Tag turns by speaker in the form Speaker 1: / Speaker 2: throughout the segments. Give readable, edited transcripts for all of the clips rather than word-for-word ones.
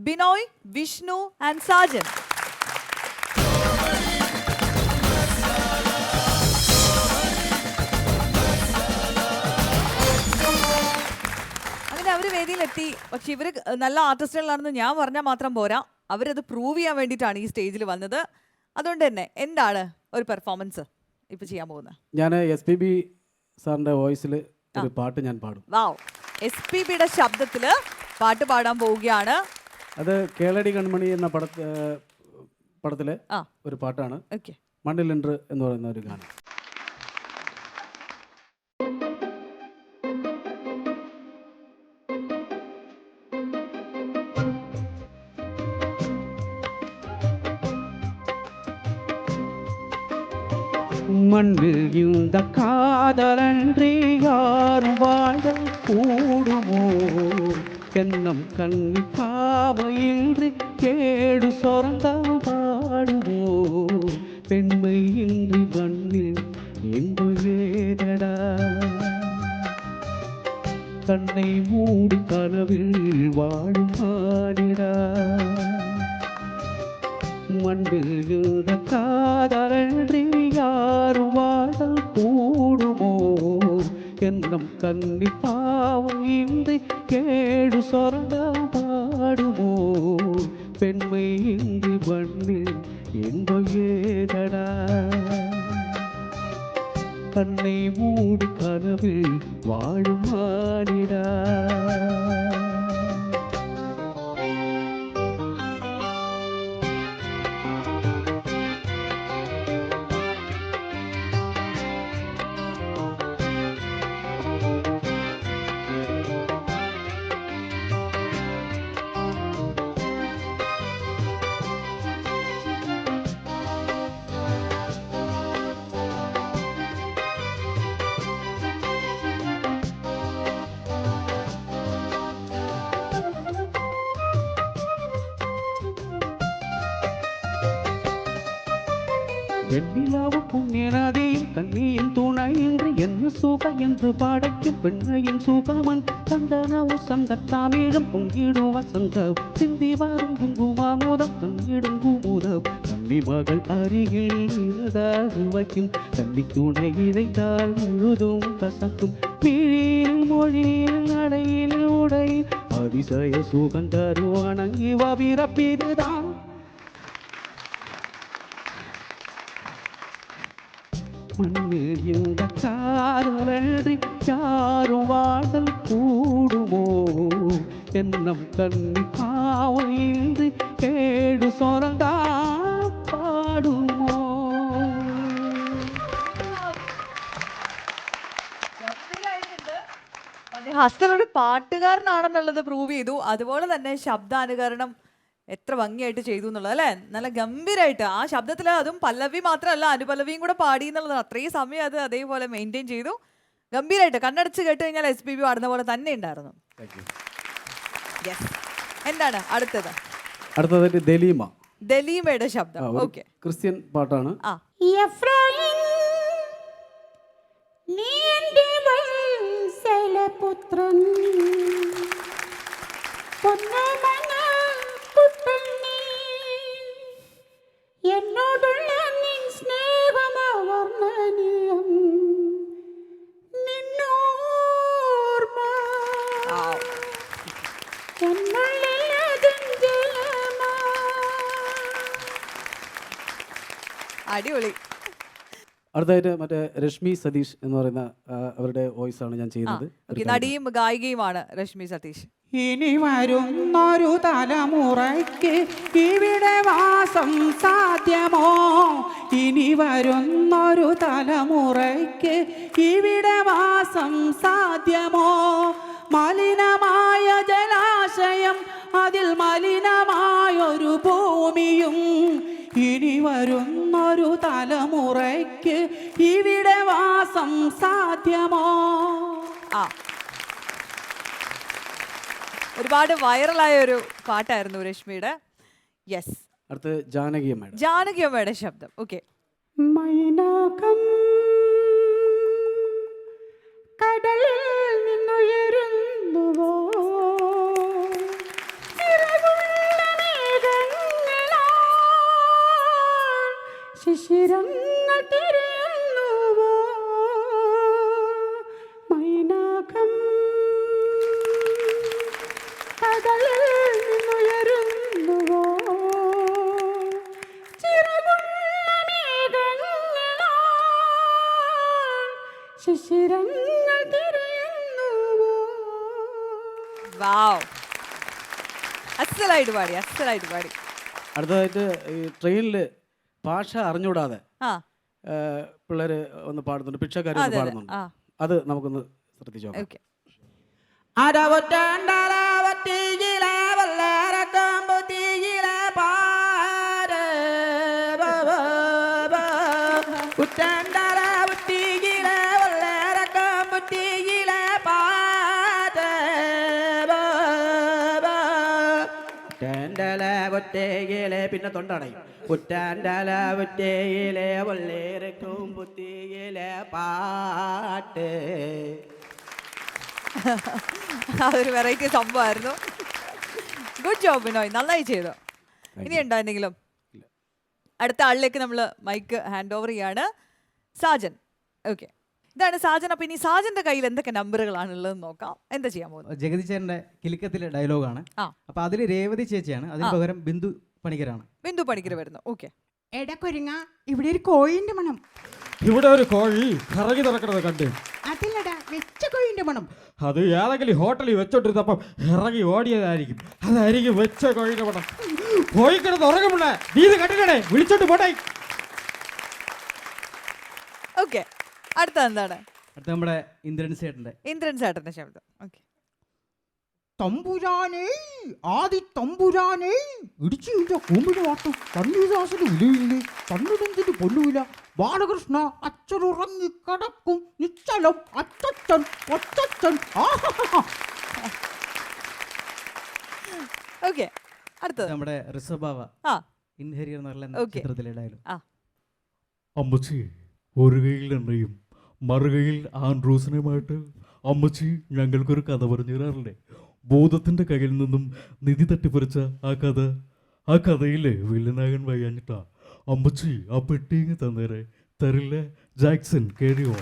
Speaker 1: Binoy, Vishnu and Sajan. അങ്ങനെ അവർ വേദിയിലെത്തി. പക്ഷെ ഇവർ നല്ല ആർട്ടിസ്റ്റുകളാണെന്ന് ഞാൻ പറഞ്ഞാൽ മാത്രം പോരാ, അവരത് പ്രൂവ് ചെയ്യാൻ വേണ്ടിയിട്ടാണ് ഈ സ്റ്റേജിൽ വന്നത്. അതുകൊണ്ട് തന്നെ എന്താണ് ഒരു പെർഫോമൻസ് ഇപ്പൊ ചെയ്യാൻ പോകുന്നത്?
Speaker 2: ഞാൻ SPB സാറിന്റെ വോയിസിൽ ഒരു പാട്ട് ഞാൻ പാടും.
Speaker 1: വാവ്, SPBയുടെ ശബ്ദത്തില് പാട്ട് പാടാൻ പോവുകയാണ്.
Speaker 2: അത് കേളടി കൺമണി എന്ന പടത്തിലെ ഒരു പാട്ടാണ്.
Speaker 1: ഓക്കെ,
Speaker 2: മണ്ണിലെன்று എന്ന് പറയുന്ന ഒരു ഗാനം. மண்ணில் இந்த காதலன்றி யாரும் வாழ்தல் கூடுமோ, எண்ணம் கண்ணி பாவையின்றி கேடு சொரந்தால் பாடுமோ, பெண்மை இன்றி மண்ணில் எங்கு வேதடா, கண்ணை மூடி கனவில் வாழும் மானிடா, மண்ணில் இந்த காதலன்றி யாரும் வாழல் கூடுமோ, எண்ணம் கண்ணி பாவையின்றி கேடு சொரந்தால் பாடுமோ, பெண்மை இன்றி மண்ணில் இன்பம் ஏதடா, கண்ணை மூடி கனவில் வாழும் மானிடா. வெண்ணிலாவும் புண்ணியனதையும் கண்ணியின் துணையின்றி என்ன சுக என்று பாடைக்கும் பெண்ணையின் சுகமன் சந்தனவும் சந்தத்தாமீழும் பொங்கிடும் வசந்தம் சிந்தி வரும் குங்குமாமுதம் தங்கிடும் குமுதம் கன்னி மகள் அருகில் இருதாது வைக்கும் கன்னி துணை இதைத்தால் முழுதும் கசக்கும் பிழியில் மொழியில் நடையில் உடையில் அதிசய சுகந்தரு வணங்கி வபிரப்பிதுதான் மண்ணில் இந்த காதலன்றி யாரும் வாழ்தல் கூடுமோ, எண்ணம் கண்ணி பாவையின்றி கேடு சொரந்தா பாடுமோ.
Speaker 1: ഹസ്തനൊരു പാട്ടുകാരനാണെന്നുള്ളത് പ്രൂവ് ചെയ്തു. അതുപോലെ തന്നെ ശബ്ദാനുകരണം എത്ര ഭംഗിയായിട്ട് ചെയ്തു എന്നുള്ളത് അല്ലേ, നല്ല ഗംഭീരമായിട്ട്. ആ ശബ്ദത്തിൽ അതും പല്ലവി മാത്രമല്ല അനുപല്ലവിയും കൂടെ പാടി എന്നുള്ളതാണ്. അത്രയും സമയം അത് അതേപോലെ മെയിൻറ്റെയിൻ ചെയ്തു. ഗംഭീരമായിട്ട് കണ്ണടച്ച് കേട്ട് കഴിഞ്ഞാൽ SPB പാടുന്ന പോലെ തന്നെ ഉണ്ടായിരുന്നു. എന്താണ് അടുത്തത്?
Speaker 2: അടുത്തതായിട്ട്
Speaker 1: ദലീമയുടെ ശബ്ദം. ഓക്കെ,
Speaker 2: ക്രിസ്ത്യൻ പാട്ടാണ്.
Speaker 3: എന്നോടുള്ള നിൻ സ്നേഹമവർണ്ണനീയം നിന്നോർമ്മ എന്നുള്ളിലതും ജലമാ.
Speaker 1: അടിപൊളി.
Speaker 2: അടുത്തായിട്ട് മറ്റേ രശ്മി സതീഷ് എന്ന് പറയുന്ന അവരുടെ വോയിസ് ആണ് ഞാൻ ചെയ്യുന്നത്.
Speaker 1: നടിയും ഗായികയുമാണ് രശ്മി സതീഷ്.
Speaker 3: ഇനി വരുന്നൊരു തലമുറയ്ക്ക് ഇവിടെ വാസം സാധ്യമോ, ഇനി വരുന്നൊരു തലമുറയ്ക്ക് ഇവിടെ വാസം സാധ്യമോ, മലിനമായ ജലാശയം അതിൽ മലിനമായൊരു ഭൂമിയും, ഇനി വരുന്നൊരു തലമുറയ്ക്ക് ഇവിടെ വാസം സാധ്യമോ.
Speaker 1: ഒരുപാട് വൈറലായ ഒരു പാട്ടായിരുന്നു രശ്മിയുടെ. യെസ്,
Speaker 2: അടുത്ത് ജാനകി
Speaker 1: അമ്മയുടെ ശബ്ദം. ഓക്കെ,
Speaker 3: മൈനാകം കടലിൽ നിന്നുയരുന്നുവോ, ചിറകുള്ള ശിശിരങ്ങൾ തിരയുന്നുവോ മൈനാകം കടലിൽ നിന്നുയരുന്നുവോ ചിറകുള്ള മേഘങ്ങളാൽ ശിശിരങ്ങൾ തിരയുന്നുവോ.
Speaker 1: വാവ്, അസലായിട്ട് പാടി, അസലായിട്ട് പാടി.
Speaker 2: അടുത്തതായിട്ട് ഈ ട്രെയിനിൽ ഭാഷ അറിഞ്ഞുകൂടാതെ
Speaker 1: ആ
Speaker 2: പിള്ളേർ ഒന്ന് പാടുന്നുണ്ട്, ഭിക്ഷക്കാർ
Speaker 1: അതെ, അതെ.
Speaker 2: പാടുന്നുണ്ട്.
Speaker 1: ആ
Speaker 2: അത് നമുക്കൊന്ന് ശ്രദ്ധിച്ചു നോക്കാം.
Speaker 1: ഓക്കെ.
Speaker 3: അരവറ്റാണ്ടലവറ്റിയിലെ വല്ലരക്കമ്പുത്തിയിലെ പാര് ഉറ്റാണ്ടലവറ്റിയിലെ വല്ലരക്കമ്പുത്തിയിലെ പാര് ഉറ്റാണ്ടലവറ്റയിലെ പിന്നെ തൊണ്ടടയും ഉറ്റാണ്ടലവറ്റയിലെ വല്ലേരക്കും പുത്തിയിലെ പാട്ട്.
Speaker 1: അതൊരു വെറൈറ്റി സംഭവമായിരുന്നു. ഗുഡ് ജോബ് ബിനോയ്, നന്നായി ചെയ്തു. ഇനി ഉണ്ടോ എന്തെങ്കിലും? അടുത്ത ആളിലേക്ക് നമ്മൾ മൈക്ക് ഹാൻഡ് ഓവർ ചെയ്യാണ്. സാജൻ. ഓക്കെ, ഇതാണ് സാജൻ. അപ്പൊ ഇനി സാജന്റെ കയ്യിൽ എന്തൊക്കെ നമ്പറുകളാണ് ഉള്ളതെന്ന് നോക്കാം. എന്താ ചെയ്യാൻ പോകുന്നത്?
Speaker 4: ജഗതി ചേട്ടൻ്റെ കിലുക്കത്തിലെ ഡയലോഗാണ്.
Speaker 1: ആ.
Speaker 4: അപ്പൊ അതിൽ രേവതി ചേച്ചിയാണ്, അതിന് പകരം ബിന്ദു പണിക്കരാണ്.
Speaker 1: ബിന്ദു പണിക്കർ വരുന്നു. ഓക്കെ.
Speaker 3: എടക്കൊരുങ്ങ ഇവിടെ ഒരു കോഴിന്റെ മണം.
Speaker 5: ഇവിടെ ഒരു കോഴി കറങ്ങി നടക്കുന്നത് കണ്ട്
Speaker 3: അതിലടാ വെച്ച കോഴിന്റെ മണം.
Speaker 5: അത് ഏതെങ്കിലും ഹോട്ടലിൽ വെച്ചോണ്ടിരുന്നപ്പം ഇറങ്ങി ഓടിയതായിരിക്കും. അതായിരിക്കും വെച്ച കോഴിയുടെ പടം. പോയി കിടന്ന് ഉറങ്ങുമുള്ള നീ ഇത് കണ്ടില്ലേ, വിളിച്ചോണ്ട് പോട്ടെ.
Speaker 1: ഓക്കെ, അടുത്ത എന്താണ്?
Speaker 4: അടുത്ത നമ്മുടെ ഇന്ദ്രൻ ചേട്ടൻ്റെ.
Speaker 1: ഇന്ദ്രൻ ചേട്ടന്റെ ശബ്ദം. ഓക്കെ.
Speaker 3: തമ്പുരാനേ ആദി തമ്പുരാനേ ഇടിച്ചില്ല കൂമ്പിന് വാട്ടം കണ്ണീദാസിന് വിലയില്ലേ കണ്ണിടഞ്ചിന് പൊന്നുവില ബാലകൃഷ്ണ അച്ഛനുറങ്ങി കടക്കും നിശ്ചലം അച്ചച്ചൻ ഒച്ചച്ചൻ.
Speaker 1: ഓക്കെ, അടുത്തത്
Speaker 4: നമ്മുടെ ഋഷഭാവ
Speaker 1: ആ
Speaker 4: ഇൻഹരിയർ എന്ന് പറയുന്ന
Speaker 1: Okay.
Speaker 4: ചിത്രത്തിലെ ഡയലോഗ്.
Speaker 1: ആ
Speaker 5: അമ്മച്ചി ഒരു കയ്യിൽ എണ്ണയും മറുകയിൽ ആൻഡ്രൂസിനുമായിട്ട് അമ്മച്ചി ഞങ്ങൾക്കൊരു കഥ പറഞ്ഞു തരാറില്ലേ? ബോധത്തിന്റെ കയ്യിൽ നിന്നും നിധി തട്ടിപ്പറിച്ച ആ കഥയിലെ വില്ലനാകൻ വയ്യാഞ്ഞിട്ടാ അമ്മച്ചി ആ പെട്ടിങ് തന്നേരെ തരില്ല ജാക്സൺ കേറിയോ.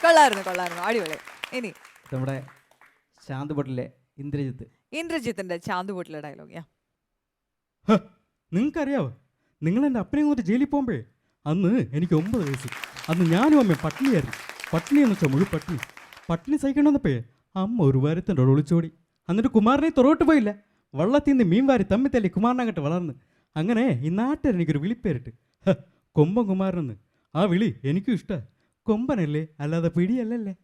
Speaker 1: കൊള്ളായിരുന്നു, കൊള്ളായിരുന്നു, അടിപൊളി. ഇനി
Speaker 4: നമ്മുടെ ശാന്തപട്ടിലെ ഇന്ദ്രജിത്ത്.
Speaker 1: ഇന്ദ്രജിത്തിന്റെ ചാന്തുപൂട്ടിലെ ഡയലോഗ്.
Speaker 5: നിങ്ങൾക്കറിയാവോ, നിങ്ങൾ എൻ്റെ അപ്പനെ കൊണ്ട് ജയിലിൽ പോകുമ്പോഴേ അന്ന് എനിക്ക് 9 വയസ്സ്. അന്ന് ഞാനും അമ്മ പട്ടിണിയായിരുന്നു. പട്ടിണി എന്ന് വെച്ചാൽ മുഴുവൻ പട്ടിണി സഹിക്കണമെന്നപ്പേ അമ്മ ഒരു വാരത്തിൻ്റെ ഒളിച്ചോടി. എന്നിട്ട് കുമാരനെ തുറവിട്ട് പോയില്ല, വള്ളത്തിൽ നിന്ന് മീൻ വാരി തമ്മി തല്ലി കുമാരനങ്ങട്ട് വളർന്ന്. അങ്ങനെ ഈ നാട്ടുകാർ എനിക്കൊരു വിളിപ്പേരിട്ട് കൊമ്പൻ കുമാരനെന്ന്. ആ വിളി എനിക്കും ഇഷ്ടമാണ്. കൊമ്പനല്ലേ, അല്ലാതെ പിടിയല്ലല്ലേ.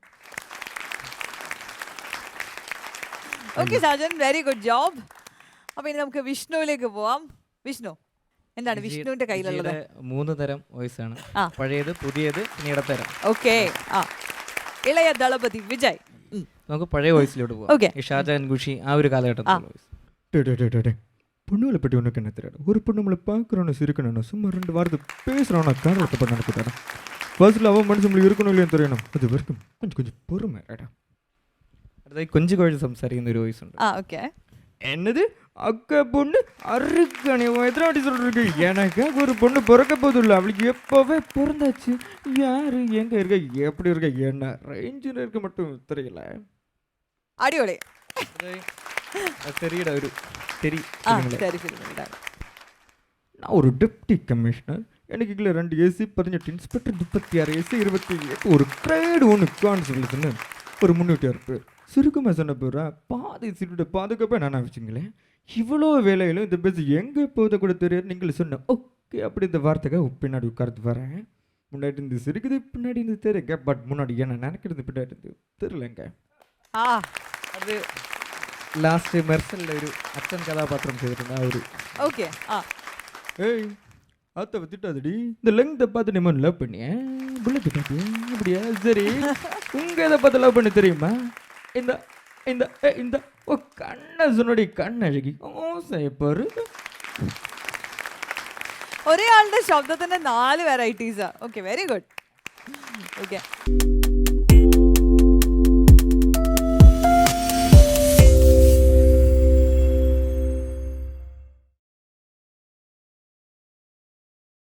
Speaker 1: Okay Sajan, very good job. അപ്പൊ ഇനി നമുക്ക് വിഷ്ണുവിലേക്ക് പോവാം. വിഷ്ണു, എന്താണ് വിഷ്ണുവിന്റെ കയ്യിലുള്ളത്?
Speaker 6: 3 തരം വോയിസ് ആണ്.
Speaker 1: ആ.
Speaker 6: പഴയത്, പുതിയത്, പിന്നെ ഇടത്തരം.
Speaker 1: ഓക്കെ. ആ, ഇളയ ദളപതി വിജയ്.
Speaker 6: നമുക്ക് പഴയ വോയിസിലോട്ട് പോവാം.
Speaker 1: Okay.
Speaker 6: ഈ ഷാജഹാൻ ഖുഷി ആ ഒരു കാലഘട്ടത്തിലുള്ള വോയിസ്.
Speaker 7: பொண்ணுகளை பற்றி உனக்கு என்ன தெரியாது? ஒரு பொண்ணு நம்மளை பார்க்குறோன்னு சிரிக்கணும்னு சும்மா 2 வாரத்தை பேசுகிறோன்னா காரணத்தை பண்ண நினைக்கிட்டாரா? ஃபர்ஸ்ட்டில் அவன் மனசு நம்மளுக்கு இருக்கணும் இல்லைன்னு தெரியணும். அது வரைக்கும் கொஞ்சம் பொறுமை.
Speaker 6: അടുത്തായി കൊഞ്ചു കുഴച്ച് സംസാരിക്കുന്ന ഒരു വോയിസ് ഉണ്ട്.
Speaker 1: ആ ഓക്കെ.
Speaker 7: என்னது அக்கா பொண்ணு அருக்கணி எத்தனை வாட்டி சொல்லிருக்கு? எனக்காக ஒரு பொண்ணு பிறக்க போதில்லை, அவளுக்கு எப்போவே பிறந்தாச்சு. யாரு எங்கே இருக்க, எப்படி இருக்க, என்ன ரேஞ்சில் இருக்க மட்டும் தெரியல.
Speaker 1: അടിപൊളി.
Speaker 6: തെറിയുടെ ഒരു തെറി
Speaker 1: ആ
Speaker 6: സിനിമയിലെ.
Speaker 1: ശരി, ഫിലിമിന്റെ.
Speaker 7: நான் ஒரு டெப்டி கமிஷனர், எனக்கு இல்லை 2 AC 18 இன்ஸ்பெக்டர் 36 AC 28 ஒரு கிரேடு 1 கான்ஸ்டபிள்ஸ்ன்னு ஒரு 306 பேர். சுருக்கமாக சொன்ன பேரா பாதி சீட்டோட பாதுகாப்பாக நான் வச்சுங்களேன். இவ்வளோ வேலையிலும் இந்த பஸ் எங்கே போகுது கூட தெரியாது. நீங்கள் சொன்ன ஓகே அப்படி இந்த வார்த்தைக்காக பின்னாடி உட்கார்ந்து வரேன். முன்னாடி இருந்து சிரிக்குது, பின்னாடி இருந்து தெரியுங்க. பட் முன்னாடி என்ன நினைக்கிறது பின்னாடி இருந்து தெரியலங்க.
Speaker 1: ആ അത്
Speaker 6: ലാസ്റ്റ് മെർസലിലെ ഒരു അച്ഛൻ കഥാപാത്രം ചെയ്തിട്ടുണ്ട്. ആ ഒരു
Speaker 1: ഓക്കെ. ആ
Speaker 7: ஏய் அத்தை திட்டாதடி, இந்த லெங்தை பார்த்து நம்ம லவ் பண்ணிய புல்லட் பார்த்தியா அப்படியா? சரி, உங்க எதை பார்த்து லவ் பண்ணி தெரியுமா? இந்த இந்த இந்த ஓ கண்ணை சொன்னடி, கண்ணழகி ஓசைப்பாரு.
Speaker 1: ഒരേ ആളുടെ ശബ്ദത്തിന്റെ 4 varieties. Okay, very good. Okay.